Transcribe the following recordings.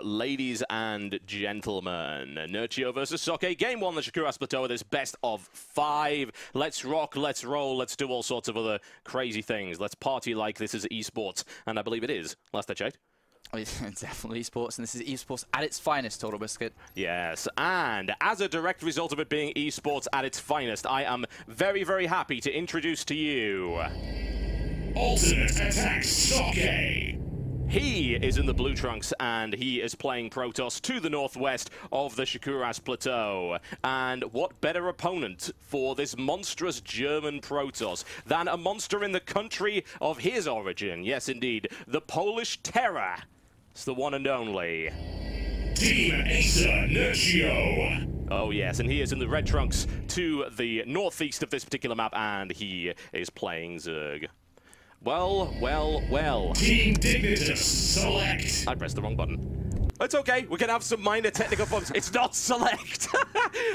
ladies and gentlemen. Nerchio versus Socke, game 1, the SHOUTcraft Plateau, this best of 5. Let's rock, let's roll, let's do all sorts of other crazy things. Let's party like this is esports, and I believe it is, last I checked. It's definitely esports, and this is esports at its finest, TotalBiscuit. Yes, and as a direct result of it being esports at its finest, I am very, very happy to introduce to you... Ultimate Attack Socke! He is in the blue trunks, and he is playing Protoss to the northwest of the SHOUTcraft Plateau. And what better opponent for this monstrous German Protoss than a monster in the country of his origin? Yes, indeed, the Polish Terror. It's the one and only... Team Acer Nerchio! Oh yes, and he is in the red trunks to the northeast of this particular map, and he is playing Zerg. Well, well, well. Team Dignitas, select! I pressed the wrong button. It's okay, we can have some minor technical problems. It's not select!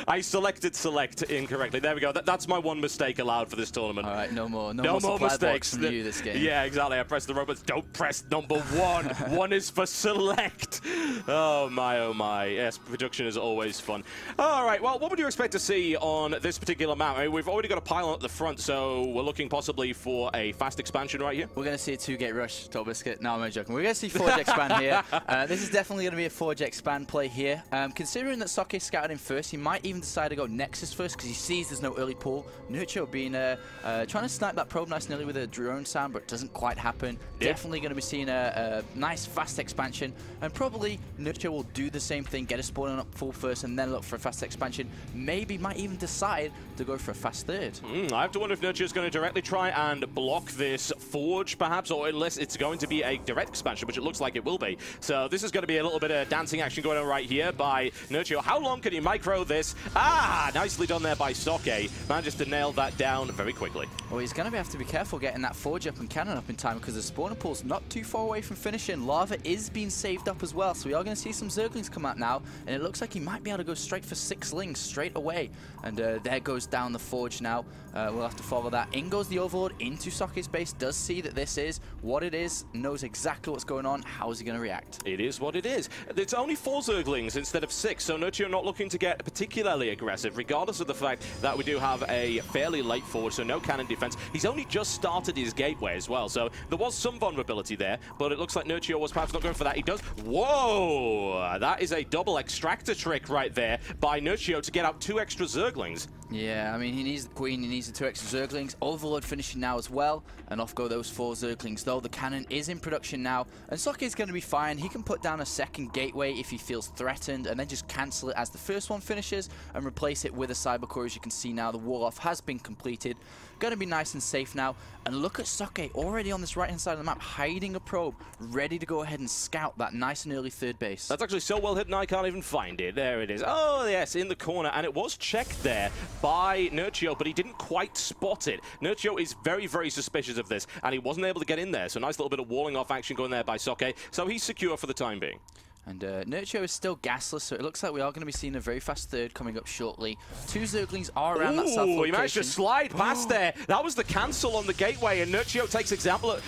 I selected select incorrectly. There we go. That's my one mistake allowed for this tournament. All right, no more mistakes from you this game. Yeah, exactly. I pressed the wrong button. Don't press number 1. 1 is for select. Oh my. Yes, production is always fun. All right, well, what would you expect to see on this particular map? I mean, we've already got a pylon at the front, so we're looking possibly for a fast expansion right here. We're going to see a 2-gate rush, TotalBiscuit. No, I'm only joking. We're going to see Forge expand here. This is definitely going to be a Forge expand play here. Considering that Socke scouted in first, he might even decide to go Nexus first because he sees there's no early pull. Nerchio being trying to snipe that probe nice and early with a drone sound, but it doesn't quite happen. Yeah. Definitely going to be seeing a nice fast expansion, and probably Nerchio will do the same thing, get a spawn up full first, and then look for a fast expansion. Maybe might even decide to go for a fast third. I have to wonder if Nerchio is going to directly try and block this Forge, perhaps, or unless it's going to be a direct expansion, which it looks like it will be. So this is going to be a little bit of dancing action going on right here by Nerchio. How long can he micro this? Ah, nicely done there by Socke. Manages to nail that down very quickly. Well, he's going to have to be careful getting that Forge up and cannon up in time because the spawner pool's not too far away from finishing. Lava is being saved up as well, so we are going to see some Zerglings come out now, and it looks like he might be able to go straight for 6 Lings straight away. And there goes down the Forge now. We'll have to follow that. In goes the Overlord into Socke's base, does see that this is what it is, knows exactly what's going on. How is he going to react? It is what it is. It's only 4 Zerglings instead of 6, so Nerchio not looking to get particularly aggressive, regardless of the fact that we do have a fairly late Forge, so no cannon defense. He's only just started his gateway as well, so there was some vulnerability there, but it looks like Nerchio was perhaps not going for that. He does. Whoa! That is a double extractor trick right there by Nerchio to get out 2 extra Zerglings. Yeah, I mean, he needs the Queen, he needs the 2 extra Zerglings. Overlord finishing now as well, and off go those 4 Zerglings, though. The cannon is in production now, and Socke is going to be fine. He can put down a second gateway if he feels threatened, and then just cancel it as the first one finishes, and replace it with a Cyber Core. As you can see now, the wall-off has been completed. Going to be nice and safe now, and look at Socke already on this right-hand side of the map, hiding a probe, ready to go ahead and scout that nice and early third base. That's actually so well hidden I can't even find it. There it is. Oh, yes, in the corner, and it was checked there by Nerchio, but he didn't quite spot it. Nerchio is very, very suspicious of this, and he wasn't able to get in there, so nice little bit of walling off action going there by Socke, so he's secure for the time being. And Nerchio is still gasless, so it looks like we are going to be seeing a very fast third coming up shortly. 2 Zerglings are around that south location. He managed to slide past there. That was the cancel on the gateway, and Nerchio takes example of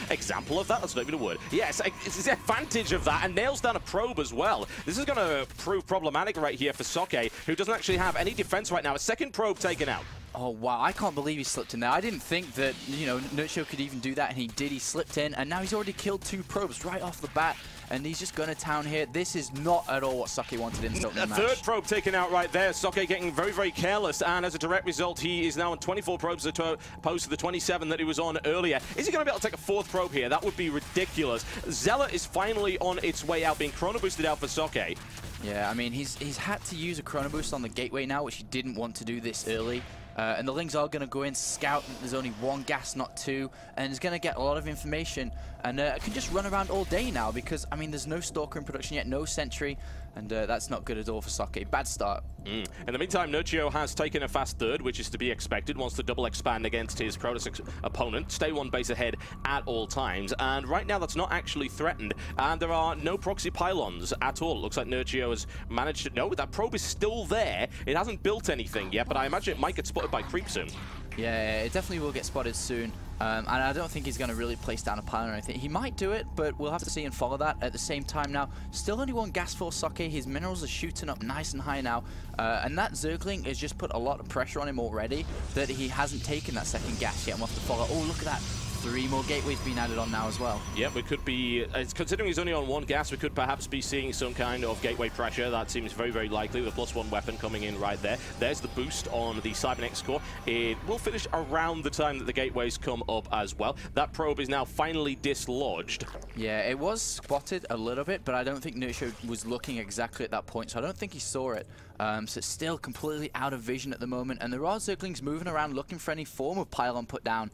that? That's not even a word. Yes, it's advantage of that, and nails down a probe as well. This is going to prove problematic right here for Socke, who doesn't actually have any defense right now. A second probe taken out. Oh, wow, I can't believe he slipped in there. I didn't think that, you know, Nerchio could even do that, and he did. He slipped in, and now he's already killed 2 probes right off the bat, and he's just going to town here. This is not at all what Socke wanted in the match. A third probe taken out right there. Socke getting very, very careless, and as a direct result, he is now on 24 probes opposed to the 27 that he was on earlier. Is he going to be able to take a 4th probe here? That would be ridiculous. Zealot is finally on its way out, being chrono boosted out for Socke. Yeah, I mean, he's had to use a chrono boost on the gateway now, which he didn't want to do this early. And the Lings are going to go in, scout. There's only 1 gas, not 2, and he's going to get a lot of information. And can just run around all day now because, I mean, there's no Stalker in production yet, no Sentry, and that's not good at all for Socke. Bad start. In the meantime, Nerchio has taken a fast third, which is to be expected. Wants to double expand against his Protoss opponent, stay 1 base ahead at all times, and right now that's not actually threatened, and there are no proxy pylons at all. It looks like Nerchio has managed to... No, that probe is still there. It hasn't built anything yet, but I imagine it might get spotted by creep soon. Yeah, it definitely will get spotted soon. And I don't think he's going to really place down a pylon or anything. He might do it, but we'll have to see and follow that. At the same time now, still only one gas for Socke. His minerals are shooting up nice and high now. And that Zergling has just put a lot of pressure on him already that he hasn't taken that second gas yet. And we'll have to follow. Oh, look at that. 3 more gateways being added on now as well. Yeah, we could be, considering he's only on 1 gas, we could perhaps be seeing some kind of gateway pressure. That seems very, very likely with a +1 weapon coming in right there. There's the boost on the Cybernetics core. It will finish around the time that the gateways come up as well. That probe is now finally dislodged. Yeah, it was spotted a little bit, but I don't think Nerchio was looking exactly at that point, so I don't think he saw it. So it's still completely out of vision at the moment, and there are Zerglings moving around looking for any form of pylon put down.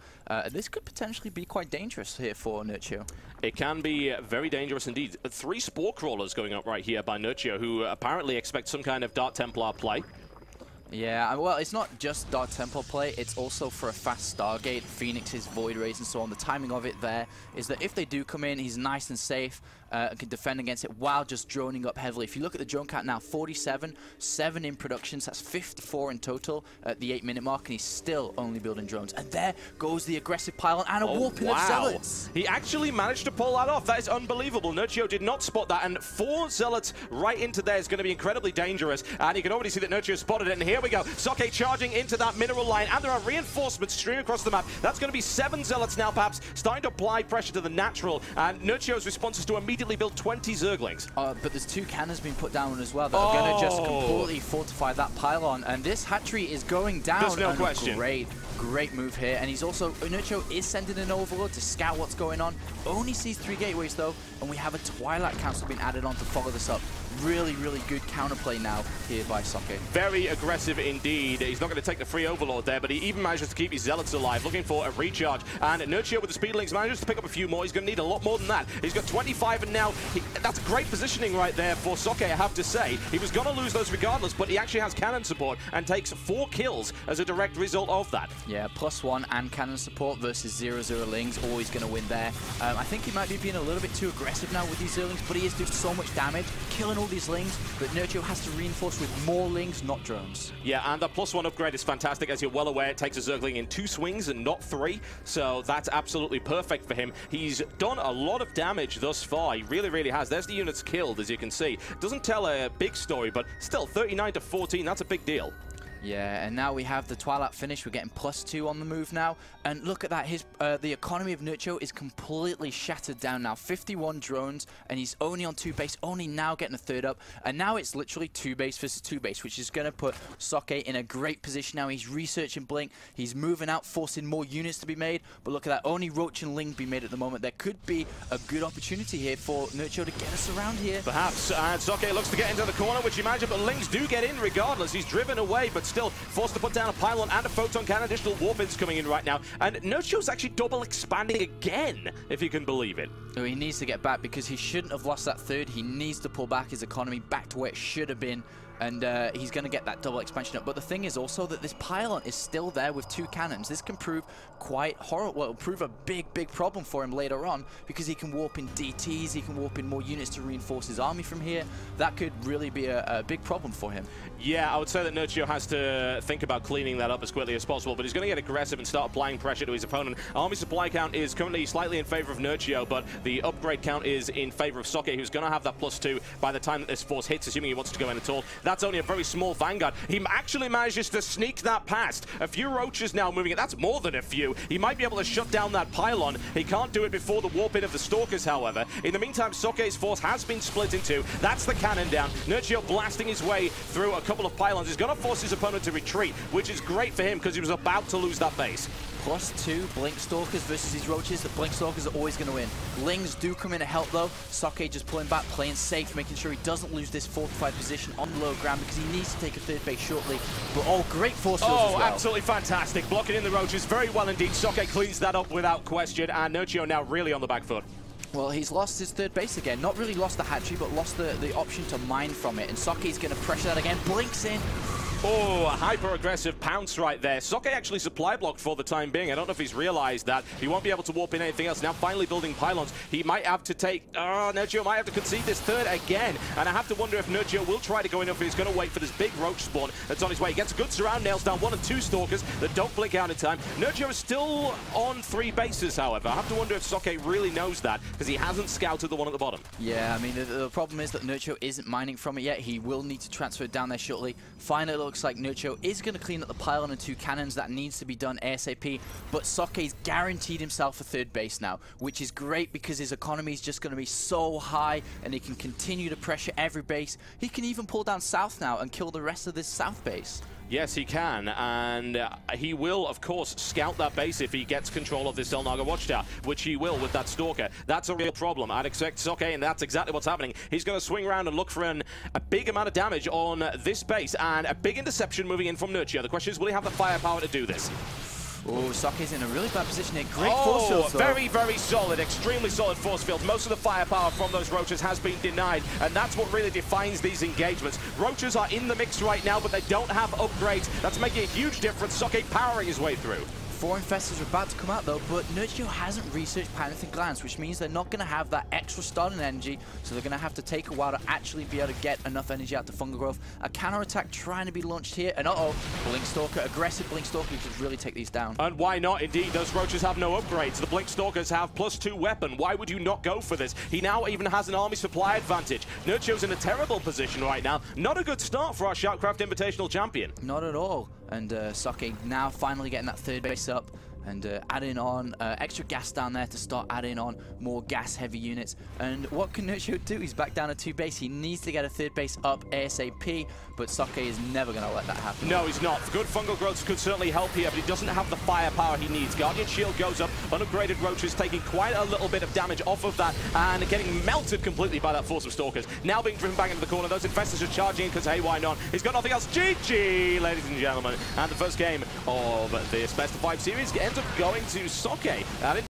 This could potentially be quite dangerous here for Nerchio. It can be very dangerous indeed. 3 Spore Crawlers going up right here by Nerchio, who apparently expect some kind of Dark Templar play. Yeah, well, it's not just Dark Temple play, it's also for a fast Stargate, Phoenixes, Void Rays, and so on. The timing of it there is that if they do come in, he's nice and safe, and can defend against it while just droning up heavily. If you look at the drone count now, 47, 7 in productions, that's 54 in total at the 8-minute mark, and he's still only building drones. And there goes the aggressive pylon and a warping of Zealots. He actually managed to pull that off. That is unbelievable. Nerchio did not spot that, and 4 Zealots right into there is going to be incredibly dangerous. And you can already see that Nerchio spotted it, and here we go. Socke charging into that mineral line, and there are reinforcements streaming across the map. That's going to be 7 Zealots now, perhaps, starting to apply pressure to the natural, and Nerchio's response is to immediately build 20 Zerglings. But there's 2 cannons being put down as well that are going to just completely fortify that pylon, and this hatchery is going down. There's no question. Great move here, and he's also, Nerchio is sending an overlord to scout what's going on. Only sees 3 gateways though, and we have a Twilight Council being added on to follow this up. Really, really good counterplay now here by Socke. Very aggressive indeed. He's not going to take the free overlord there, but he even manages to keep his Zealots alive, looking for a recharge. And Nerchio with the Speedlings manages to pick up a few more. He's going to need a lot more than that. He's got 25, and now that's great positioning right there for Socke, I have to say. He was going to lose those regardless, but he actually has cannon support and takes 4 kills as a direct result of that. Yeah, +1 and cannon support versus 0-0 Lings, always going to win there. I think he might be being a little bit too aggressive now with these Zerlings, but he is doing so much damage, killing all these Lings, but Nerchio has to reinforce with more Lings, not drones. Yeah, and the +1 upgrade is fantastic. As you're well aware, it takes a Zergling in 2 swings and not 3, so that's absolutely perfect for him. He's done a lot of damage thus far. He really, really has. There's the units killed, as you can see. Doesn't tell a big story, but still, 39 to 14, that's a big deal. Yeah, and now we have the Twilight finish. We're getting +2 on the move now. And look at that. The economy of Nerchio is completely shattered down now. 51 drones, and he's only on 2 base, only now getting a 3rd up. And now it's literally 2 base versus 2 base, which is going to put Socke in a great position now. He's researching Blink. He's moving out, forcing more units to be made. But look at that. Only Roach and Ling be made at the moment. There could be a good opportunity here for Nerchio to get us around here. Perhaps. And Socke looks to get into the corner, which you imagine, but Lings do get in regardless. He's driven away, but still forced to put down a pylon and a photon cannon. Additional warp-ins coming in right now, and Nerchio's actually double expanding again, if you can believe it. So he needs to get back because he shouldn't have lost that 3rd. He needs to pull back his economy back to where it should have been, and he's going to get that double expansion up. But the thing is also that this pylon is still there with 2 cannons. This can prove quite horrible. Well, it'll prove a big problem for him later on, because he can warp in DTs, he can warp in more units to reinforce his army from here. That could really be a big problem for him. Yeah, I would say that Nerchio has to think about cleaning that up as quickly as possible, but he's going to get aggressive and start applying pressure to his opponent. Army supply count is currently slightly in favor of Nerchio, but the upgrade count is in favor of Socke, who's going to have that +2 by the time that this force hits, assuming he wants to go in at all. That's only a very small vanguard. He actually manages to sneak that past. A few roaches now moving it. That's more than a few. He might be able to shut down that pylon. He can't do it before the warp in of the Stalkers, however. In the meantime, Socke's force has been split in 2. That's the cannon down. Nerchio blasting his way through a couple of pylons. He's going to force his opponent to retreat, which is great for him because he was about to lose that base. +2 Blink Stalkers versus these Roaches. The Blink Stalkers are always going to win. Lings do come in to help though. Socke just pulling back, playing safe, making sure he doesn't lose this fortified position on the low ground because he needs to take a 3rd base shortly. But great force fields as well. Absolutely fantastic. Blocking in the Roaches very well indeed. Socke cleans that up without question, and Nerchio now really on the back foot. Well, he's lost his 3rd base again. Not really lost the hatchery, but lost the option to mine from it. And Socke's going to pressure that again. Blinks in. Oh, a hyper-aggressive pounce right there. Socke actually supply blocked for the time being. I don't know if he's realized that. He won't be able to warp in anything else. Now finally building pylons. He might have to take... Nerchio might have to concede this third again. And I have to wonder if Nerchio will try to go in, or if he's going to wait for this big roach spawn that's on his way. He gets a good surround, nails down 1 and 2 stalkers that don't blink out in time. Nerchio is still on 3 bases, however. I have to wonder if Socke really knows that, because he hasn't scouted the one at the bottom. Yeah, I mean, the problem is that Nerchio isn't mining from it yet. He will need to transfer it down there shortly. Finally, it looks like Nerchio is going to clean up the pylon and 2 cannons. That needs to be done ASAP. But Socke's guaranteed himself a 3rd base now, which is great because his economy is just going to be so high and he can continue to pressure every base. He can even pull down south now and kill the rest of this south base. Yes, he can, and he will, of course, scout that base if he gets control of this Selnaga Watchtower, which he will with that Stalker. That's a real problem. I'd expect Socke, and that's exactly what's happening. He's going to swing around and look for a big amount of damage on this base, and a big interception moving in from Nerchio. The question is, will he have the firepower to do this? Oh, Socke's in a really bad position here. Great force field, though. Very, very solid, extremely solid force field. Most of the firepower from those roaches has been denied, and that's what really defines these engagements. Roaches are in the mix right now, but they don't have upgrades. That's making a huge difference. Socke powering his way through. 4 infestors are about to come out though, but Nerchio hasn't researched Panic and Glance, which means they're not going to have that extra starting energy, so they're going to have to take a while to actually be able to get enough energy out to Fungal Growth. A counter-attack trying to be launched here, and Blink Stalker, aggressive Blink Stalker, who could really take these down. And why not? Indeed, those roaches have no upgrades. The Blink Stalkers have +2 weapon. Why would you not go for this? He now even has an army supply advantage. Nerchio's in a terrible position right now. Not a good start for our SHOUTcraft Invitational champion. Not at all. And Socke now finally getting that 3rd base up and adding on extra gas down there to start adding on more gas-heavy units. And what can Nerchio do? He's back down to 2 base. He needs to get a 3rd base up ASAP, but Socke is never going to let that happen. No, he's not. Good fungal growths could certainly help here, but he doesn't have the firepower he needs. Guardian Shield goes up. Unupgraded Roaches taking quite a little bit of damage off of that and getting melted completely by that force of Stalkers. Now being driven back into the corner. Those infestors are charging in because, hey, why not? He's got nothing else. GG, ladies and gentlemen. And the first game of this Best of 5 series ends up going to Socke.